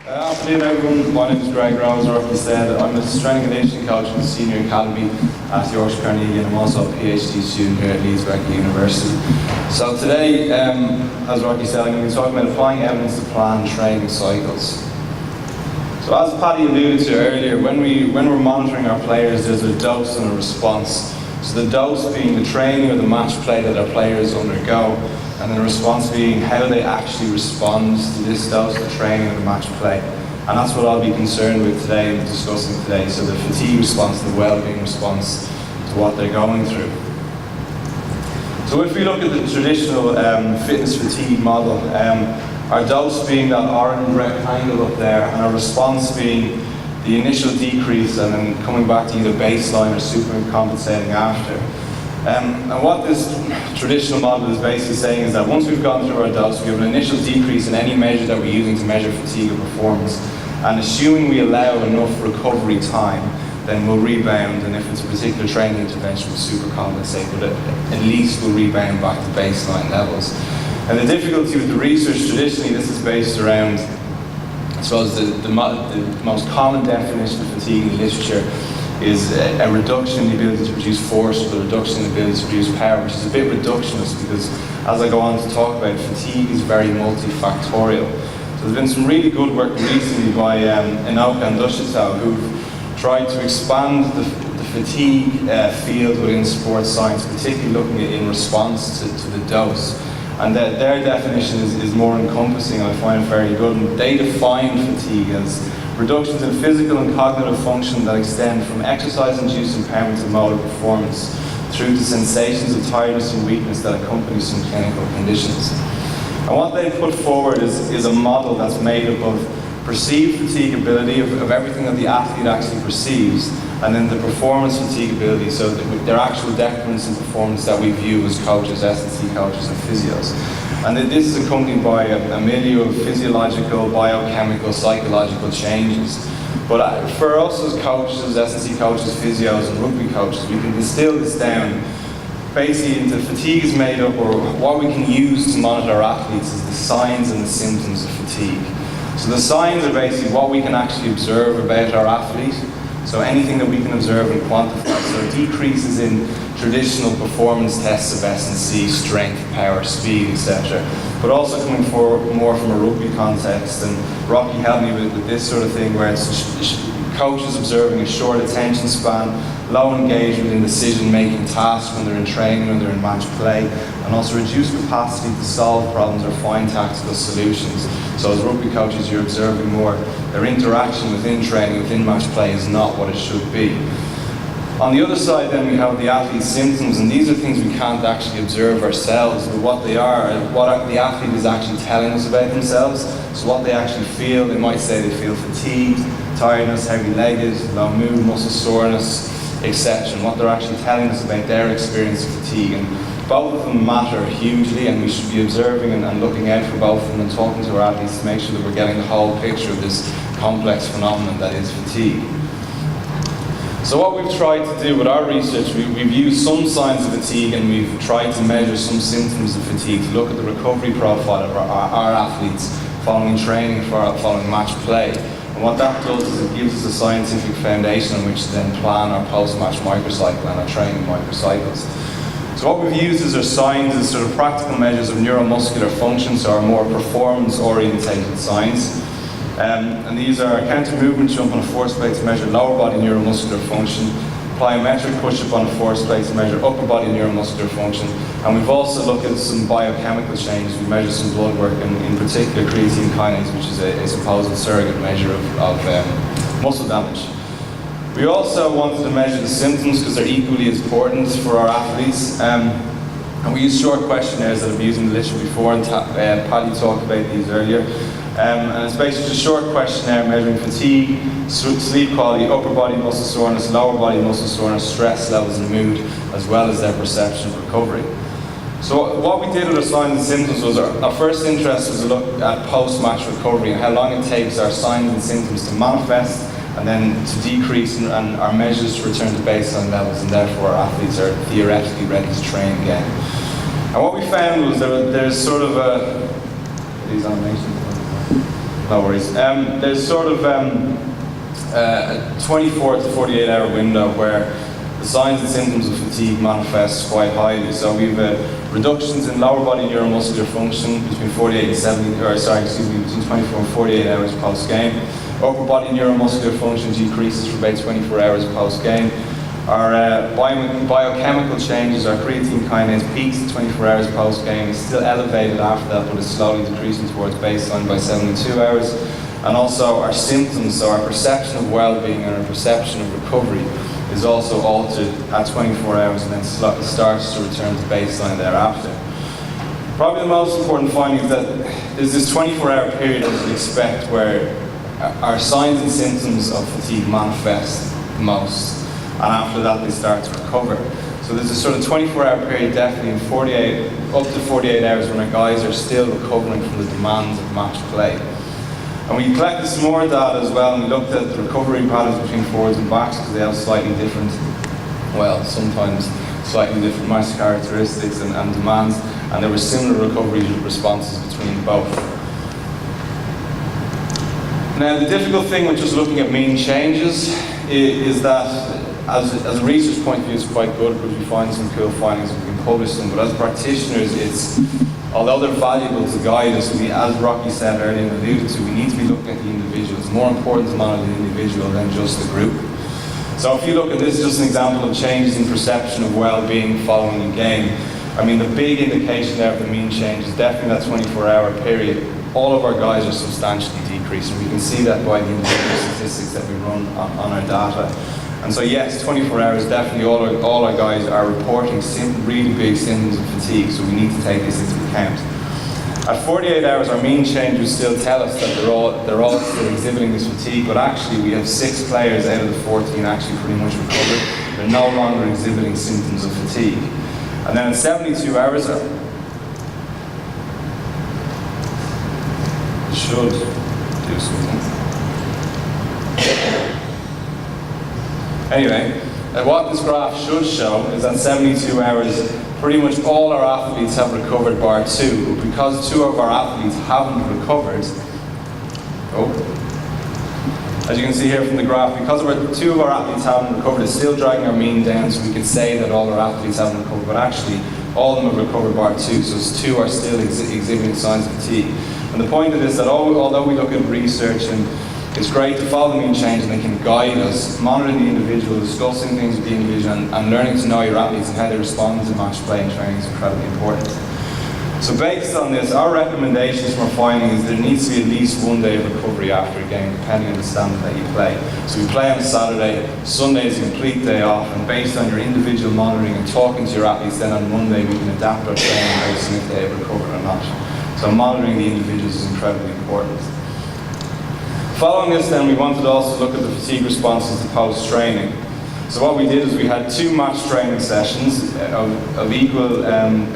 Afternoon everyone, my name is Greg Rose, or like you said, I'm a strength and conditioning coach in the Senior Academy at Yorkshire Carnegie, and I'm also a PhD student here at Leeds University. So today, as Rocky said, I'm going to be talking about applying evidence to plan training cycles. So as Paddy alluded to earlier, when we're monitoring our players, there's a dose and a response. So the dose being the training or the match play that our players undergo, and the response being how they actually respond to this dose, the training or the match play. And that's what I'll be concerned with today and discussing today. So the fatigue response, the well-being response to what they're going through. So if we look at the traditional fitness fatigue model, our dose being that orange rectangle up there, and our response being the initial decrease and then coming back to either baseline or supercompensating after. And what this traditional model is basically saying is that once we've gone through our dose, we have an initial decrease in any measure that we're using to measure fatigue or performance. And assuming we allow enough recovery time, then we'll rebound, and if it's a particular training intervention, we'll supercompensate, but at least we'll rebound back to baseline levels. And the difficulty with the research, traditionally this is based around, I suppose the most common definition of fatigue in the literature is a reduction in the ability to produce force, or the reduction in the ability to produce power, which is a bit reductionist because, as I go on to talk about, fatigue is very multifactorial. So there's been some really good work recently by Inoka and Dushito, who've tried to expand the fatigue field within sports science, particularly looking at in response to the dose. And their definition is more encompassing, and I find it very good. And they define fatigue as reductions in physical and cognitive function that extend from exercise-induced impairment of motor performance through to sensations of tiredness and weakness that accompany some clinical conditions. And what they put forward is a model that's made up of perceived fatigability of everything that the athlete actually perceives, and then the performance fatigability, so their actual decrements in performance that we view as coaches, S&C coaches and physios. And this is accompanied by a milieu of physiological, biochemical, psychological changes. But for us as coaches, S&C coaches, physios and rugby coaches, we can distill this down basically into fatigue is made up, or what we can use to monitor our athletes is the signs and the symptoms of fatigue. So the signs are basically what we can actually observe about our athlete. So anything that we can observe and quantify. So decreases in traditional performance tests of S&C, strength, power, speed, etc. But also coming more from a rugby context. And Rocky helped me with this sort of thing, where it's coaches observing a short attention span, low engagement in decision-making tasks when they're in training, when they're in match play, and also reduced capacity to solve problems or find tactical solutions. So as rugby coaches, you're observing more their interaction within training, within match play is not what it should be. On the other side then we have the athlete's symptoms, and these are things we can't actually observe ourselves, but what they are, what the athlete is actually telling us about themselves. So what they actually feel, they might say they feel fatigued, tiredness, heavy-legged, low mood, muscle soreness, etc. And what they're actually telling us about their experience of fatigue. And both of them matter hugely, and we should be observing and looking out for both of them and talking to our athletes to make sure that we're getting the whole picture of this complex phenomenon that is fatigue. So what we've tried to do with our research, we've used some signs of fatigue, and we've tried to measure some symptoms of fatigue to look at the recovery profile of our athletes following training, following match play. And what that does is it gives us a scientific foundation on which to then plan our post-match microcycle and our training microcycles. So what we've used as our signs is sort of practical measures of neuromuscular function, so our more performance-orientated signs. And these are counter movement jump on a force plate to measure lower body neuromuscular function, plyometric push-up on a force plate to measure upper body neuromuscular function, and we've also looked at some biochemical changes. We measured some blood work, and in particular creatine kinase, which is a supposed surrogate measure of muscle damage. We also wanted to measure the symptoms because they're equally as important for our athletes. And we used short questionnaires that I've used in the literature before, and Paddy talked about these earlier. And it's basically a short questionnaire measuring fatigue, sleep quality, upper body muscle soreness, lower body muscle soreness, stress levels and mood, as well as their perception of recovery. So what we did with our signs and symptoms was our first interest was to look at post-match recovery and how long it takes our signs and symptoms to manifest and then to decrease, and our measures to return to baseline levels, and therefore our athletes are theoretically ready to train again. And what we found was there's sort of these animations. No worries. There's sort of a 24 to 48 hour window where the signs and symptoms of fatigue manifest quite highly. So we've reductions in lower body neuromuscular function between 48 and 70, between 24 and 48 hours post-game. Upper body neuromuscular function decreases for about 24 hours post-game. Our biochemical changes, our creatine kinase peaks at 24 hours post-game. It's still elevated after that, but it's slowly decreasing towards baseline by 72 hours. And also our symptoms, so our perception of well-being and our perception of recovery is also altered at 24 hours and then starts to return to baseline thereafter. Probably the most important finding is that there's this 24-hour period, as you'd expect, where our signs and symptoms of fatigue manifest most, and after that they start to recover. So there's a sort of 24-hour period, definitely in up to 48 hours, when our guys are still recovering from the demands of match play. And we collected some more data as well, and we looked at the recovery patterns between forwards and backs, because they have slightly different, well, sometimes slightly different match characteristics and demands, and there were similar recovery responses between both. Now, the difficult thing with just looking at mean changes is that, as a research point of view, it's quite good because we find some cool findings and we can publish them, but as practitioners, although they're valuable to guide us, as Rocky said earlier and alluded to, we need to be looking at the individual. It's more important to monitor the individual than just the group. So if you look at this, just an example of changes in perception of well-being following a game. I mean, the big indication there of the mean change is definitely that 24-hour period. All of our guys are substantially decreased, and we can see that by the individual statistics that we run on our data. And so yes, 24 hours, definitely all our guys are reporting really big symptoms of fatigue, so we need to take this into account. At 48 hours, our mean change would still tell us that they're all still exhibiting this fatigue, but actually we have 6 players out of the 14 actually pretty much recovered. They're no longer exhibiting symptoms of fatigue. And then at 72 hours, should do something. Anyway, what this graph should show is that 72 hours, pretty much all our athletes have recovered bar 2. But because 2 of our athletes haven't recovered, as you can see here from the graph, because 2 of our athletes haven't recovered, it's still dragging our mean down, so we can say that all our athletes haven't recovered, but actually all of them have recovered bar 2, so 2 are still exhibiting signs of fatigue. And the point of this is that although we look at research and it's great to follow the mean change and they can guide us, monitoring the individual, discussing things with the individual and learning to know your athletes and how they respond to match play and training is incredibly important. So based on this, our recommendations from our finding is there needs to be at least 1 day of recovery after a game, depending on the standard that you play. So we play on a Saturday, Sunday is a complete day off, and based on your individual monitoring and talking to your athletes, then on Monday we can adapt our training based on if they have recovered or not. So monitoring the individuals is incredibly important. Following this then, we wanted to also look at the fatigue responses to post-training. So what we did is we had 2 match training sessions of equal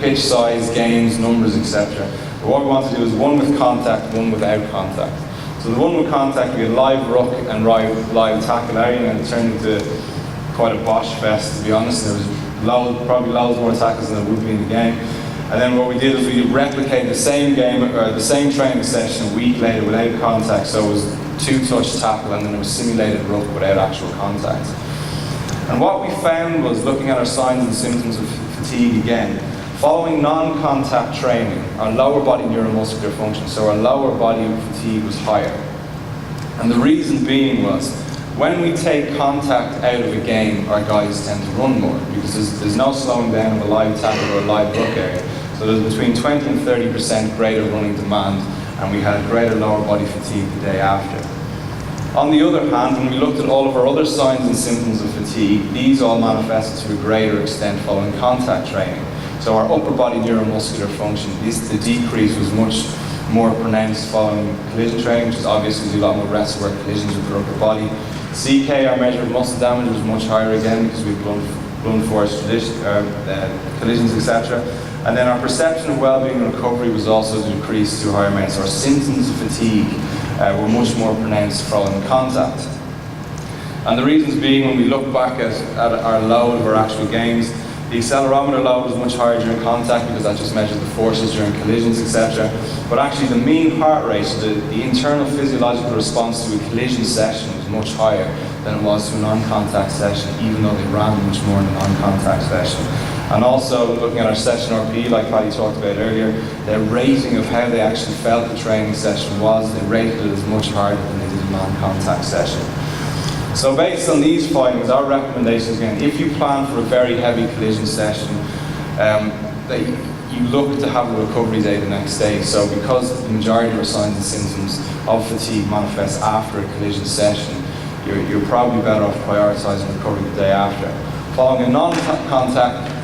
pitch size, games, numbers, etc. But what we wanted to do is one with contact, one without contact. So the one with contact, we had live ruck and live tackle area, and it turned into quite a bosh fest, to be honest. There was probably loads more tackles than there would be in the game. And then what we did is we replicated the same game, or the same training session a week later without contact. So it was 2-touch tackle, and then it was simulated ruck without actual contact. And what we found was, looking at our signs and symptoms of fatigue again, following non-contact training, our lower body neuromuscular function, so our lower body fatigue was higher. And the reason being was, when we take contact out of a game, our guys tend to run more, because there's no slowing down of a live tackle or a live ruck area. So there's between 20 and 30% greater running demand, and we had greater lower body fatigue the day after. On the other hand, when we looked at all of our other signs and symptoms of fatigue, these all manifested to a greater extent following contact training. So our upper body neuromuscular function, the decrease was much more pronounced following collision training, which is obviously a lot more rest work collisions with the upper body. CK, our measure of muscle damage, was much higher again because we had blunt force collisions, etc. And then our perception of well-being and recovery was also decreased to a higher amount. So our symptoms of fatigue were much more pronounced following contact. And the reasons being, when we look back at our load of our actual games, The accelerometer load is much higher during contact because that just measures the forces during collisions, etc. But actually the mean heart rate, the internal physiological response to a collision session was much higher than it was to a non-contact session, even though they ran much more in a non-contact session. And also, looking at our session RP, like Paddy talked about earlier, their rating of how they actually felt the training session was, they rated it as much harder than they did a non-contact session. So based on these findings, our recommendations again, if you plan for a very heavy collision session, you look to have a recovery day the next day. So because the majority of our signs and symptoms of fatigue manifest after a collision session, you're probably better off prioritising recovery the day after. Following a non-contact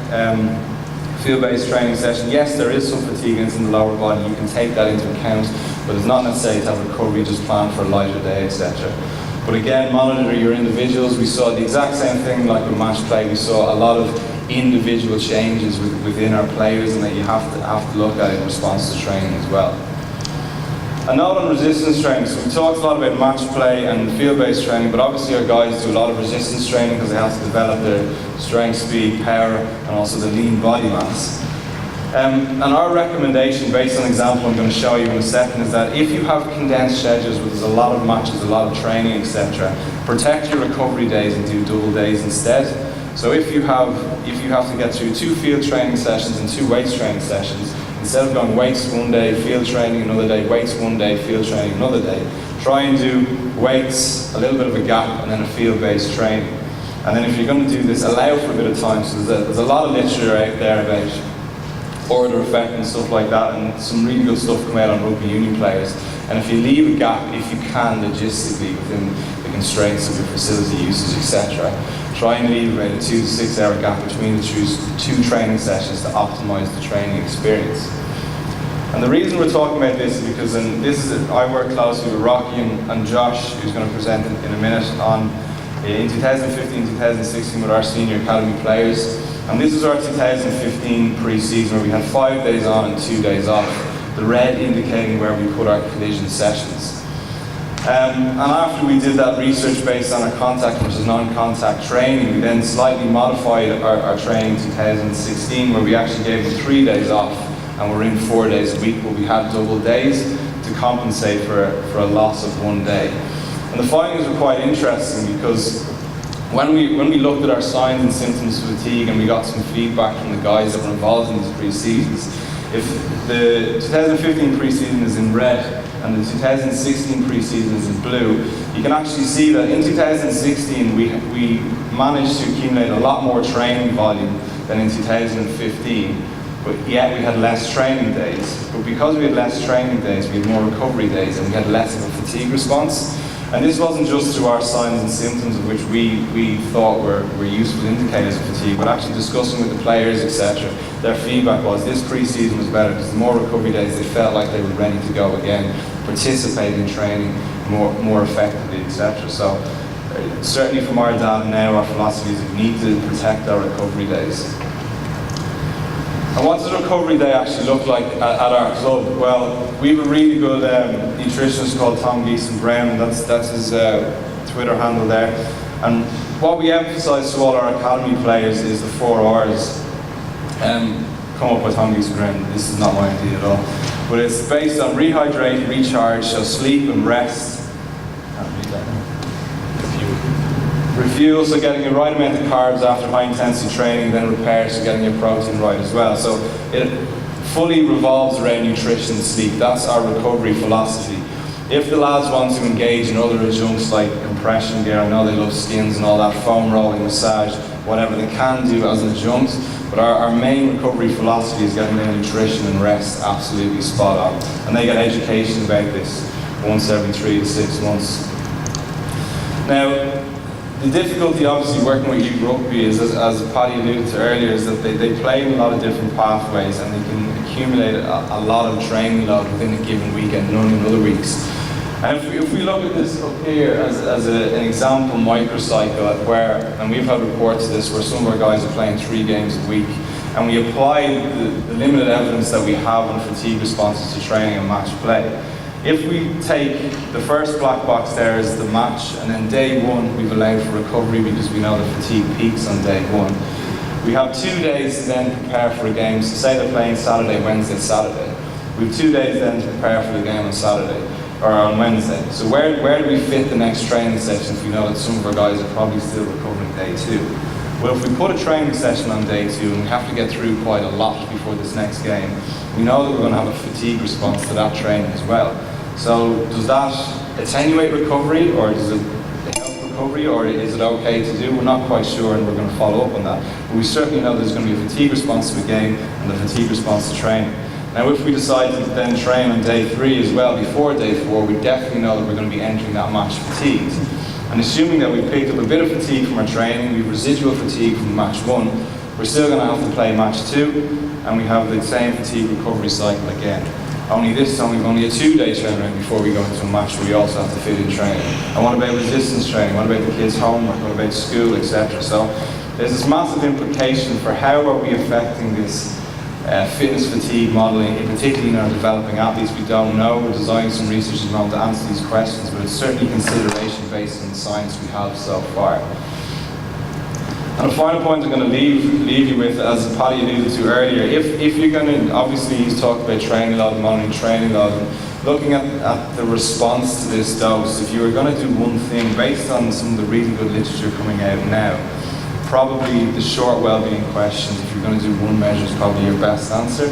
field-based training session, yes, there is some fatigue in the lower body, you can take that into account, but it's not necessary to have recovery, just plan for a lighter day, etc. But again, monitor your individuals. We saw the exact same thing like with match play. We saw a lot of individual changes within our players, and that you have to look at in response to training as well. A note on resistance training. So we talked a lot about match play and field-based training, but obviously our guys do a lot of resistance training because they have to develop their strength, speed, power, and also the lean body mass. And our recommendation, based on an example I'm going to show you in a second, is that if you have condensed schedules where there's a lot of matches, a lot of training, etc., protect your recovery days and do double days instead. So if you have to get through 2 field training sessions and 2 weights training sessions, instead of going weights one day, field training another day, weights one day, field training another day, try and do weights, a little bit of a gap, and then a field-based training. And then if you're going to do this, allow for a bit of time. So there's a lot of literature out there about order effect and stuff like that, and some really good stuff come out on rugby union players. And if you leave a gap, if you can logistically within the constraints of your facility usage, etc., try and leave about a 2 to 6 hour gap between the 2 training sessions to optimize the training experience. And the reason we're talking about this is because I work closely with Rocky and Josh, who's going to present in a minute, in 2015-2016 with our senior academy players. And this is our 2015 pre-season where we had 5 days on and 2 days off, the red indicating where we put our collision sessions. And after we did that research based on our contact versus non-contact training, we then slightly modified our training in 2016 where we actually gave them 3 days off and we're in 4 days a week, but we had double days to compensate for a loss of 1 day. And the findings were quite interesting because when we looked at our signs and symptoms of fatigue and we got some feedback from the guys that were involved in these pre-seasons, if the 2015 pre-season is in red and the 2016 pre-season is in blue, you can actually see that in 2016 we managed to accumulate a lot more training volume than in 2015, but yet we had less training days. But because we had less training days, we had more recovery days and we had less of a fatigue response. And this wasn't just through our signs and symptoms of which we thought were useful indicators of fatigue, but actually discussing with the players, etc. Their feedback was this pre-season was better because the more recovery days they felt like they were ready to go again, participate in training more effectively, etc. So certainly from our data now, our philosophy is we need to protect our recovery days. And what does a recovery day actually look like at our club? Well, we have a really good nutritionist called Tom Geeson Brown, and that's his Twitter handle there. And what we emphasize to all our academy players is the 4 R's. Come up with Tom Geeson Brown, this is not my idea at all. But it's based on rehydrate, recharge, so sleep and rest. Refuel, so getting the right amount of carbs after high intensity training, then repair, so getting your protein right as well. So it fully revolves around nutrition and sleep. That's our recovery philosophy. If the lads want to engage in other adjuncts like compression gear, I know they love skins and all that, foam rolling, massage, whatever, they can do as an adjunct. But our main recovery philosophy is getting their nutrition and rest absolutely spot on. And they get education about this once every 3 to 6 months. Now, the difficulty obviously working with youth rugby is, as Paddy alluded to earlier, is that they play in a lot of different pathways and they can accumulate a lot of training load within a given week and none in other weeks. And if we look at this up here as an example microcycle where, and we've had reports of this, where some of our guys are playing 3 games a week, and we apply the limited evidence that we have on fatigue responses to training and match play. If we take the first black box there as the match, and then day 1 we've allowed for recovery because we know the fatigue peaks on day 1. We have 2 days to then prepare for a game. So say they're playing Saturday, Wednesday, Saturday. We have 2 days then to prepare for the game on Saturday, or on Wednesday. So where do we fit the next training session if we know that some of our guys are probably still recovering day 2? Well, if we put a training session on day 2 and we have to get through quite a lot before this next game, we know that we're going to have a fatigue response to that training as well. So does that attenuate recovery, or does it help recovery, or is it okay to do? We're not quite sure, and we're going to follow up on that. But we certainly know there's going to be a fatigue response to a game and a fatigue response to training. Now, if we decide to then train on day 3 as well, before day 4, we definitely know that we're going to be entering that match fatigued. And assuming that we've picked up a bit of fatigue from our training, we've residual fatigue from match 1, we're still going to have to play match 2, and we have the same fatigue recovery cycle again. Only this time we've only a 2-day turnaround before we go into a match where we also have to fit in training. And what about resistance training? What about the kids' homework? What about school, etc.? So there's this massive implication for how are we affecting this fitness fatigue modelling, particularly in our developing athletes. We don't know. We're designing some research at the moment to answer these questions, but it's certainly consideration based on the science we have so far. And the final point I'm going to leave you with, as Paddy alluded to earlier, if you're going to, obviously he's talked about training load, monitoring training load, and looking at the response to this dose, if you were going to do one thing based on some of the really good literature coming out now, probably the short well-being questions, if you're going to do one measure, is probably your best answer.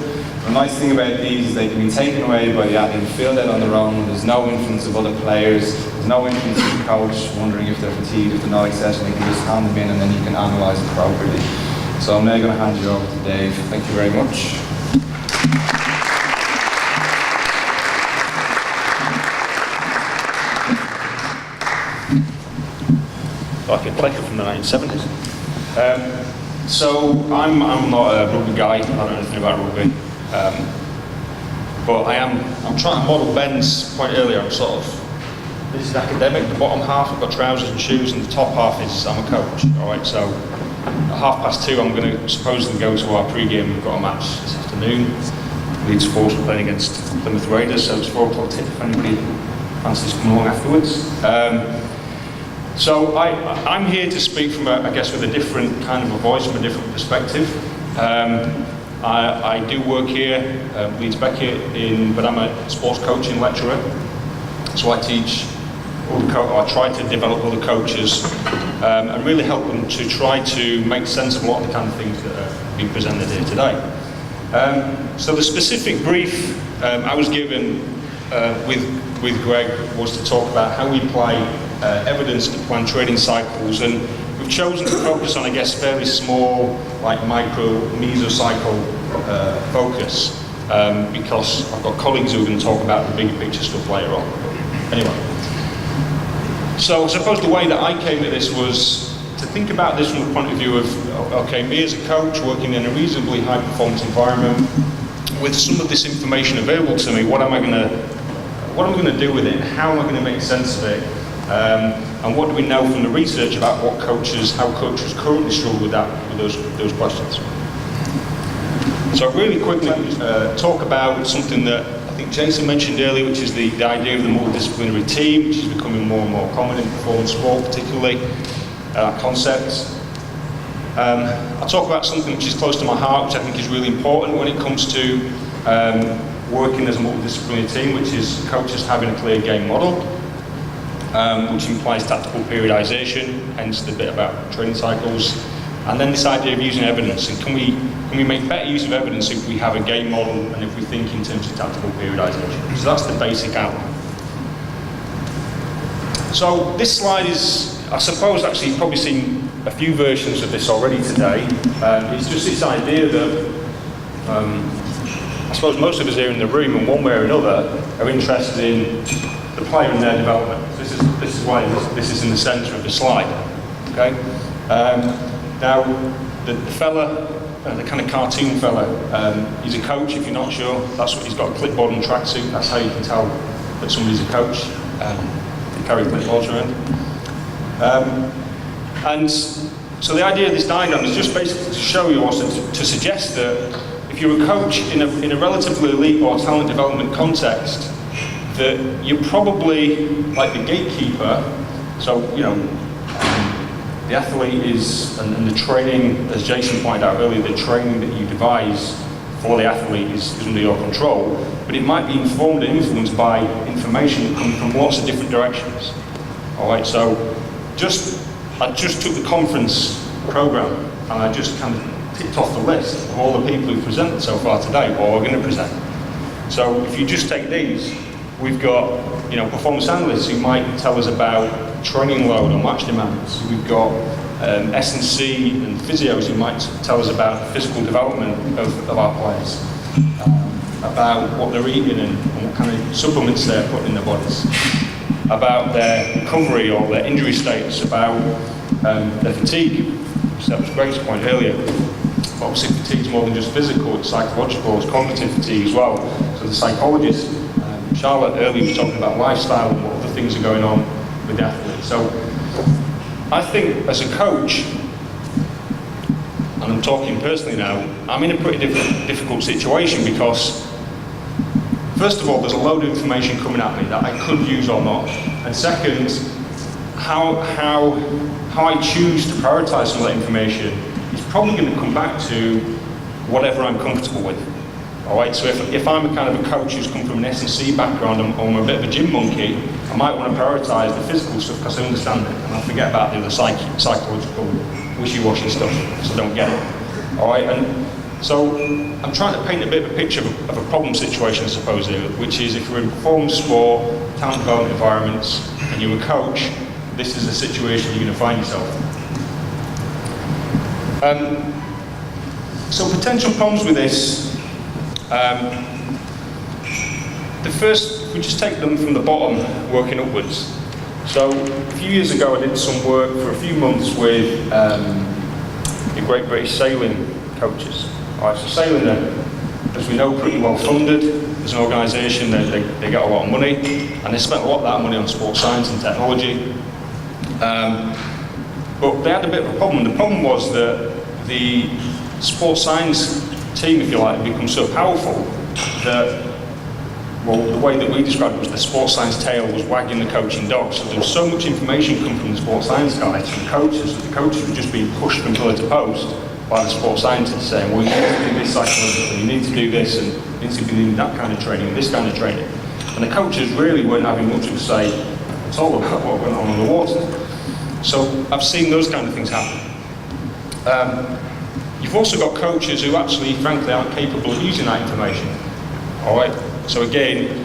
The nice thing about these is they can be taken away by the athlete, filled out on their own. There's no influence of other players. There's no influence of the coach wondering if they're fatigued, if they're not, etc. They can just hand them in and then you can analyse it appropriately. So I'm now going to hand you over to Dave. Thank you very much. Like a clicker from the 1970s. So I'm not a rugby guy. I don't know anything about rugby. But I'm trying to model Ben's point earlier. I'm sort of, this is academic, the bottom half I've got trousers and shoes, and the top half is I'm a coach. Alright, so at 2:30 I'm going to supposedly go to our pre-game. We've got a match this afternoon. Leeds Force are playing against Plymouth Raiders, so it's 4 o'clock tip if anybody fancies coming along afterwards. So I'm here to speak from, I guess, with a different kind of a voice, from a different perspective. I do work here, Leeds Piggott, but I'm a sports coaching lecturer. So I teach, I try to develop other coaches and really help them to try to make sense of a lot of the kind of things that are being presented here today. So the specific brief I was given with Greg was to talk about how we apply evidence to plan training cycles, and we've chosen to focus on, I guess, fairly small, like micro, mesocycle focus, because I've got colleagues who are going to talk about the bigger picture stuff later on. Anyway, so I suppose the way that I came at this was to think about this from the point of view of, okay, me as a coach working in a reasonably high performance environment, with some of this information available to me, what am I going to do with it? How am I going to make sense of it? And what do we know from the research about how coaches currently struggle with those questions? So really quickly talk about something that I think Jason mentioned earlier, which is the idea of the multidisciplinary team, which is becoming more and more common in performance sport, particularly concepts. I'll talk about something which is close to my heart, which I think is really important when it comes to working as a multidisciplinary team, which is coaches having a clear game model. Which implies tactical periodization, hence the bit about training cycles, and then this idea of using evidence. And can we make better use of evidence if we have a game model and if we think in terms of tactical periodization? So that's the basic outline. So this slide is, I suppose, actually you've probably seen a few versions of this already today. It's just this idea that I suppose most of us here in the room, in one way or another, are interested in the player and their development. This is why this is in the centre of the slide. Okay. Now, the fella, the kind of cartoon fella, he's a coach. If you're not sure, that's what he's got, a clipboard and tracksuit. That's how you can tell that somebody's a coach. They carry clipboards around. And so the idea of this diagram is just basically to show you, also to suggest that if you're a coach in a relatively elite or talent development context, that you're probably like the gatekeeper. So, you know, the athlete is, and the training, as Jason pointed out earlier, the training that you devise for the athlete is under your control, but it might be informed and influenced by information that comes from lots of different directions. All right, so I just took the conference program and I just kind of ticked off the list of all the people who presented so far today or are going to present. So if you just take these, we've got, you know, performance analysts who might tell us about training load or match demands. We've got S&C and physios who might tell us about physical development of our players, about what they're eating and what kind of supplements they're putting in their bodies, about their recovery or their injury states, about their fatigue. So that was Greg's point earlier. Obviously fatigue is more than just physical, it's psychological, it's cognitive fatigue as well. So the psychologist, Charlotte earlier was talking about lifestyle and what other things are going on with the athlete. So I think as a coach, and I'm talking personally now, I'm in a pretty difficult situation because first of all, there's a load of information coming at me that I could use or not. And second, how I choose to prioritise some of that information is probably going to come back to whatever I'm comfortable with. All right, so if I'm a kind of a coach who's come from an S&C background and I'm a bit of a gym monkey, I might want to prioritise the physical stuff because I understand it, and I forget about the other psychological wishy-washy stuff, so I don't get it. All right, and so I'm trying to paint a bit of a picture of a problem situation, I suppose, here, which is if you're in performance sport, talent development environments, and you're a coach, this is the situation you're going to find yourself in. So potential problems with this. The first, if we just take them from the bottom, working upwards. So a few years ago I did some work for a few months with the Great British Sailing coaches. All right, so sailing, as we know, pretty well funded. As an organisation, they get a lot of money, and they spent a lot of that money on sports science and technology. But they had a bit of a problem. The problem was that the sports science team, if you like, had become so powerful that, well, the way that we described it was the sports science tail was wagging the coaching dog. So there was so much information coming from the sports science guys, from coaches, that the coaches were just being pushed from pillar to post by the sports scientists saying, well, you need to do this psychology, you need to do this, and you need to be doing that kind of training, and this kind of training. And the coaches really weren't having much of a say at all about what went on the water. So I've seen those kind of things happen. You've also got coaches who actually, frankly, aren't capable of using that information. All right. So again,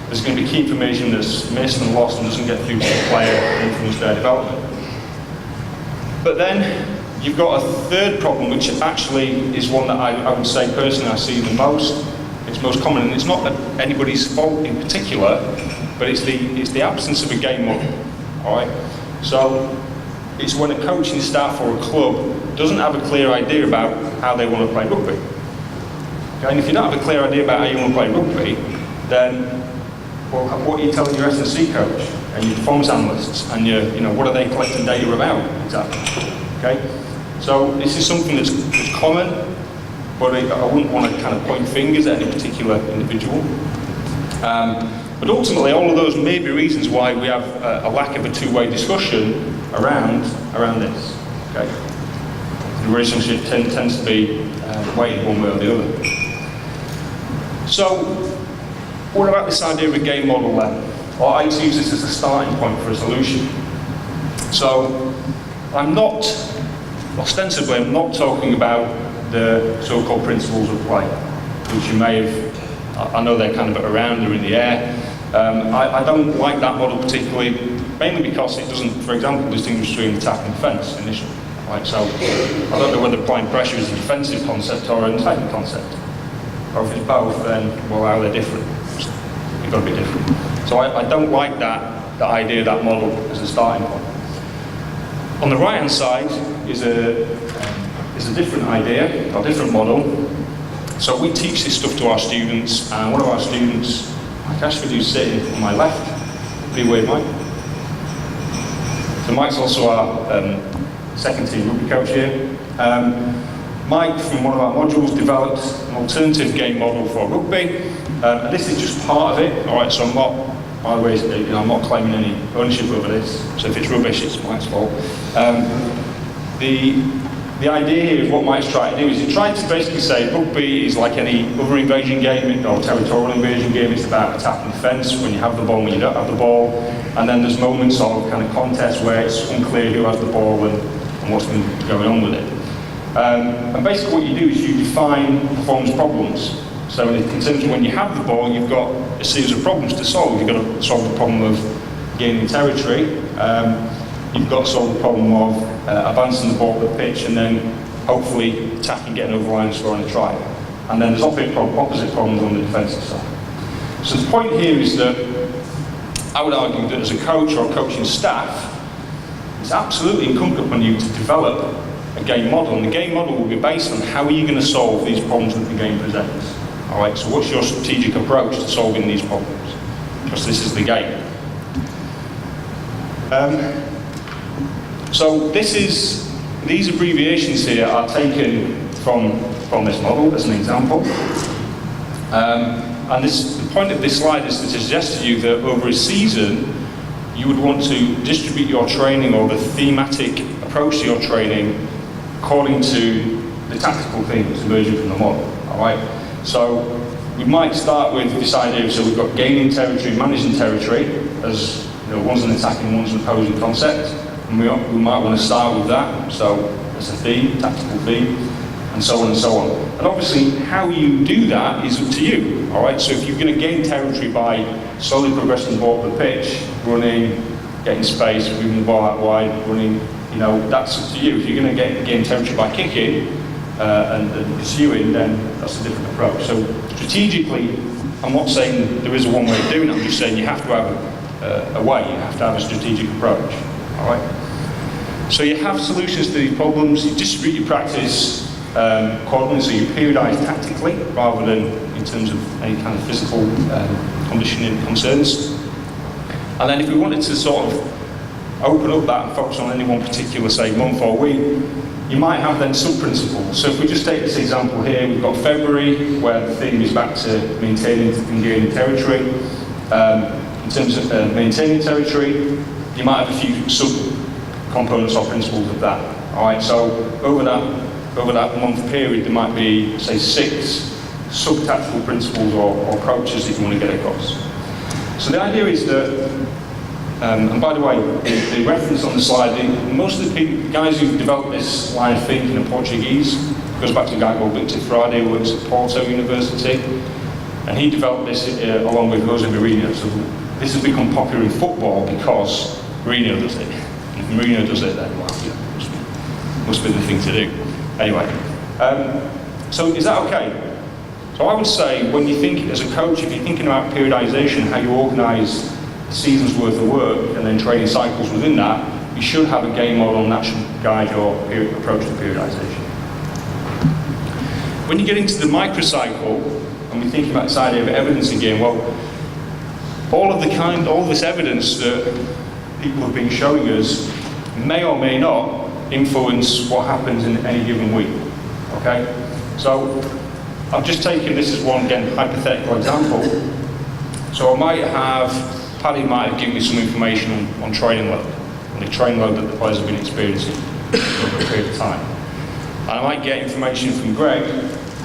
there's going to be key information that's missed and lost and doesn't get through to the player and influence their development. But then you've got a third problem, which actually is one that I would say personally I see the most. It's most common, and it's not anybody's fault in particular, but it's the absence of a game model. All right. So it's when a coaching staff or a club doesn't have a clear idea about how they want to play rugby. Okay? And if you don't have a clear idea about how you want to play rugby, then, well, what are you telling your S&C coach and your performance analysts and your, what are they collecting data about exactly? Okay? So this is something that's common, but I wouldn't want to kind of point fingers at any particular individual. But ultimately, all of those may be reasons why we have a lack of a two-way discussion around this. Okay? The relationship tends to be weighted one way or the other. So, what about this idea of a game model then? Well, I use this as a starting point for a solution. So, ostensibly, I'm not talking about the so-called principles of play, which you may have, I know they're kind of around, they're in the air. I don't like that model particularly, mainly because it doesn't, for example, distinguish between attack and defence initially. Right, so I don't know whether applying pressure is a defensive concept or an attacking concept. Or if it's both, then, well, how they're different. You've got to be different. So I don't like that idea, that model, as a starting point. On the right-hand side is a different idea, or different model. So we teach this stuff to our students, and one of our students, Mike Ashford, who's sitting on my left, pretty weird, Mike. So Mike's also our second team rugby coach here. Mike, from one of our modules, developed an alternative game model for rugby. This is just part of it, all right, so I'm not By the way, you know, I'm not claiming any ownership over this, so if it's rubbish, it's Mike's fault. The idea here of what Mike's trying to do is he tried to basically say rugby is like any other invasion game or territorial invasion game. It's about attack and defence, when you have the ball, when you don't have the ball, and then there's moments of kind of contest where it's unclear who has the ball and what's been going on with it. And basically what you do is you define performance problems. So in terms of when you have the ball, you've got a series of problems to solve. You've got to solve the problem of gaining territory. You've got to solve the problem of advancing the ball to the pitch and then hopefully attacking, getting over the line and scoring a try. And then there's opposite problems on the defensive side. So the point here is that I would argue that as a coach or a coaching staff, it's absolutely incumbent upon you to develop a game model. And the game model will be based on how are you going to solve these problems that the game presents. All right, so what's your strategic approach to solving these problems? Because this is the game. So these abbreviations here are taken from this model as an example. And the point of this slide is to suggest to you that over a season, you would want to distribute your training or the thematic approach to your training according to the tactical theme that's emerging from the model. All right. So we might start with this idea. So we've got gaining territory, managing territory, as you know, one's an attacking, one's an opposing concept. And we might want to start with that, so as a theme, tactical theme, and so on and so on. And obviously, how you do that is up to you, all right? So if you're going to gain territory by slowly progressing the ball up the pitch, running, getting space, moving the ball out wide, running, you know, that's up to you. If you're going to gain territory by kicking and pursuing, then that's a different approach. So strategically, I'm not saying there is a one way of doing it, I'm just saying you have to have a way, you have to have a strategic approach. All right. So you have solutions to these problems. You distribute your practice accordingly, so you periodise tactically rather than in terms of any kind of physical conditioning concerns. And then if we wanted to sort of open up that and focus on any one particular, say, month or week, you might have then sub-principles. So if we just take this example here, we've got February, where the theme is back to maintaining and gaining territory. In terms of maintaining territory, you might have a few sub-components or principles of that. All right, so over that month period, there might be, say, 6 sub-tactical principles or approaches that you want to get across. So the idea is that, and by the way, the reference on the slide, most of the guys who've developed this line of thinking in Portuguese, goes back to a guy called Victor Frade, who works at Porto University, and he developed this along with Jose Mourinho. So this has become popular in football because Mourinho does it. And if Mourinho does it, then well, yeah, must be the thing to do. Anyway, so is that okay? So I would say when you think as a coach, if you're thinking about periodisation, how you organise a season's worth of work and then training cycles within that, you should have a game model and that should guide your approach to periodisation. When you get into the microcycle, and we're thinking about this idea of evidence again, well, all this evidence that people have been showing us may or may not influence what happens in any given week. Okay? So I've just taken this as one, again, hypothetical example. So Paddy might have given me some information on training load, on the training load that the players have been experiencing over a period of time. And I might get information from Greg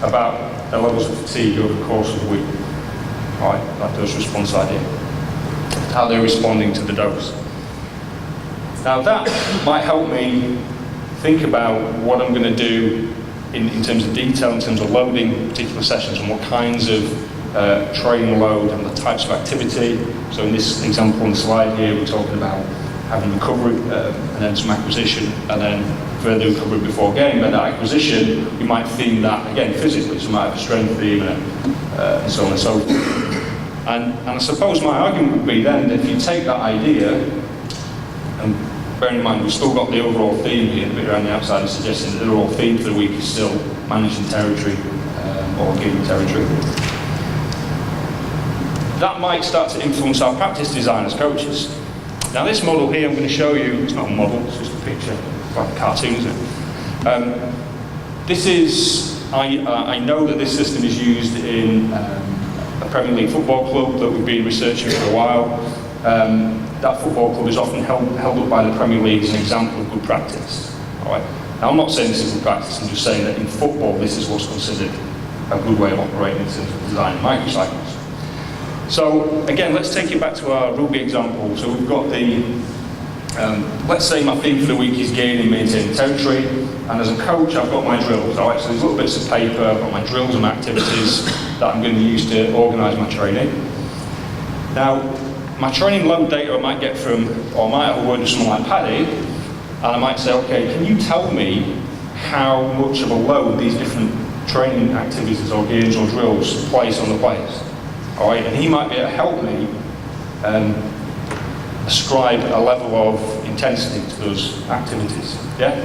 about their levels of fatigue over the course of the week. All right, that dose response idea. How they're responding to the dose. Now that might help me think about what I'm going to do in terms of detail, in terms of loading particular sessions and what kinds of training load and the types of activity. So in this example on the slide here, we're talking about having recovery and then some acquisition and then further recovery before game. But that acquisition, we might theme that again physically, so we might have a strength theme and so on and so forth. And I suppose my argument would be then that if you take that idea, and bearing in mind we've still got the overall theme here, the bit around the outside is suggesting that the overall theme for the week is still managing territory or gaining territory. That might start to influence our practice design as coaches. Now this model here I'm going to show you, it's not a model, it's just a picture, it's like a cartoon, isn't it? This is, I know that this system is used in a Premier League football club that we've been researching for a while. That football club is often held up by the Premier League as an example of good practice. All right. Now, I'm not saying this is good practice, I'm just saying that in football this is what's considered a good way of operating in terms of designing microcycles. So again, let's take it back to our rugby example. So we've got the, let's say my theme for the week is gaining, maintaining territory, and as a coach I've got my drills. All right, so there's little bits of paper, I've got my drills and my activities that I'm going to use to organise my training. Now, my training load data I might get from, or I might have a word with someone like Paddy, and I might say, okay, can you tell me how much of a load these different training activities or games or drills place on the players? All right, and he might be able to help me ascribe a level of intensity to those activities, yeah?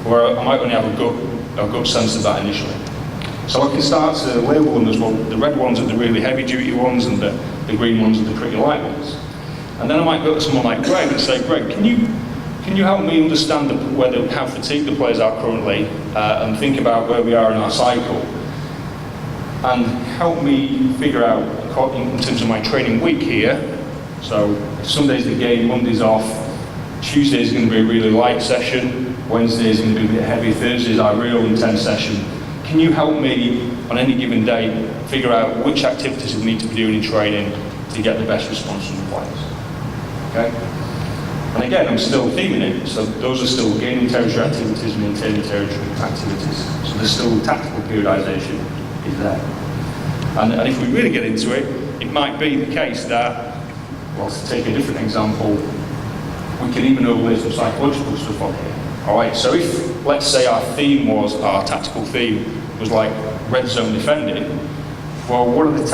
Where I might only have a good sense of that initially. So I can start to label them as, well, the red ones are the really heavy duty ones and the green ones are the pretty light ones. And then I might go to someone like Greg and say, Greg, can you help me understand how fatigued the players are currently and think about where we are in our cycle? And help me figure out, in terms of my training week here, so if Sunday's the game, Monday's off, Tuesday's going to be a really light session, Wednesday's going to be a bit heavy, Thursday's our real intense session. Can you help me on any given day figure out which activities we need to be doing in training to get the best response from the players? Okay? And again, I'm still theming it, so those are still gaining territory activities, maintaining territory activities. So there's still tactical periodisation is there. And if we really get into it, it might be the case that, well, to take a different example, we can even overlay some psychological stuff on here. All right, so if, let's say our tactical theme was like red zone defending, well, what are the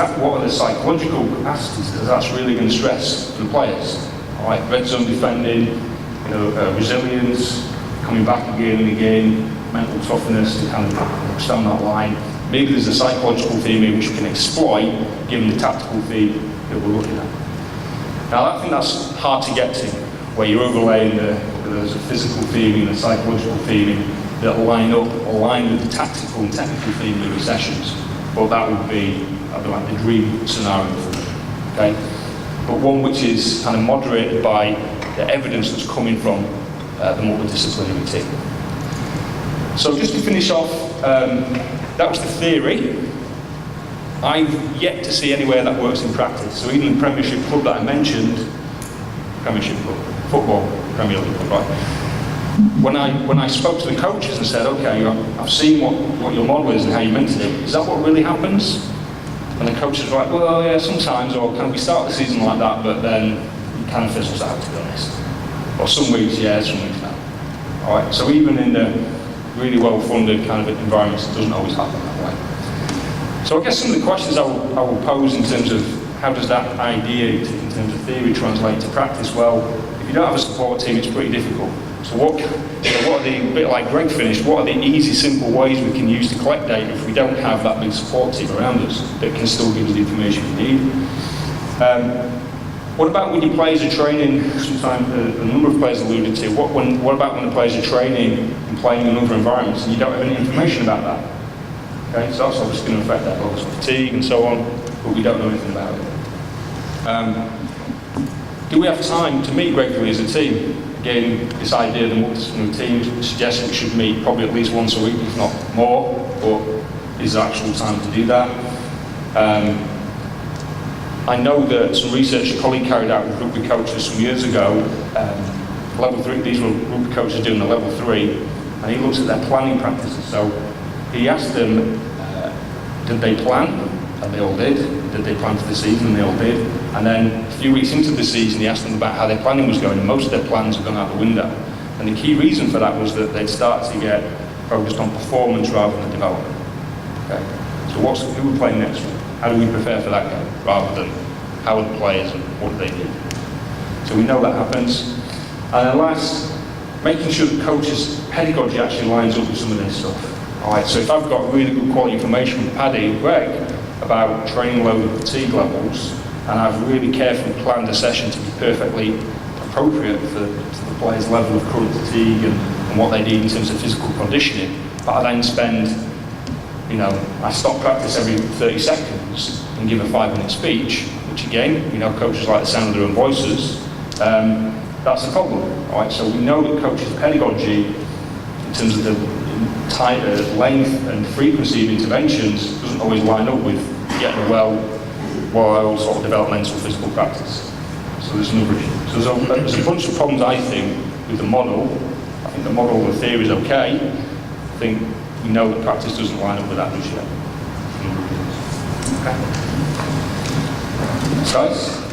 psychological capacities that that's really going to stress for the players? All right, red zone defending, resilience, coming back again and again, mental toughness to kind of stand that line. Maybe there's a psychological theme here which we can exploit given the tactical theme that we're looking at. Now, I think that's hard to get to, where you're overlaying there's a physical theme and a psychological theme that line with the tactical and technical theme of the sessions. Well, that would be, I'd be like the dream scenario for me, okay? But one which is kind of moderated by the evidence that's coming from the multidisciplinary team. So just to finish off, that was the theory. I've yet to see anywhere that works in practice. So even the Premiership club that I mentioned, Premiership club, football, Premier League club, right? When I spoke to the coaches and said, okay, I've seen what your model is and how you mentored it, is that what really happens? And the coaches were like, well, yeah, sometimes, or can we start the season like that, but then it kind of fizzles out, to be honest. Or some weeks, yeah, some weeks no. All right, so even in the really well-funded kind of environments, it doesn't always happen that way. So I guess some of the questions I will pose in terms of how does that idea, in terms of theory, translate to practice? Well, if you don't have a support team, it's pretty difficult. So what are the, a bit like Greg finished, what are the easy, simple ways we can use to collect data if we don't have that big support team around us that can still give us the information we need? What about when your players are training? Sometimes a number of players alluded to. What about when the players are training and playing in other environments and you don't have any information about that? Okay, so that's obviously going to affect that levels of fatigue and so on, but we don't know anything about it. Do we have time to meet regularly as a team? Again, this idea that multidisciplinary teams suggests we should meet probably at least once a week, if not more, but is there actual time to do that? I know that some research a colleague carried out with rugby coaches some years ago, level 3, these were rugby coaches doing the level 3, and he looked at their planning practices. So he asked them, did they plan? And they all did. Did they plan for the season? And they all did. And then a few weeks into the season, he asked them about how their planning was going, and most of their plans had gone out the window. And the key reason for that was that they'd start to get focused on performance rather than development. Okay. So who we're playing next week? How do we prepare for that game? Rather than how are the players and what do they need? So we know that happens. And then last, making sure the coach's pedagogy actually lines up with some of this stuff. All right, so if I've got really good quality information from Paddy and Greg about training load and fatigue levels, and I've really carefully planned a session to be perfectly appropriate for the player's level of current fatigue and what they need in terms of physical conditioning, but I then spend, I stop practice every 30 seconds, and give a 5-minute speech, which again, we know coaches like the sound of their own voices, that's a problem, all right? So we know that coaches' pedagogy, in terms of the length and frequency of interventions, doesn't always line up with getting a well sort of developmental physical practice. So there's another issue. So there's a bunch of problems, I think, with the model. I think the model, the theory is okay. I think we know that practice doesn't line up with that just yet. Okay. Guys?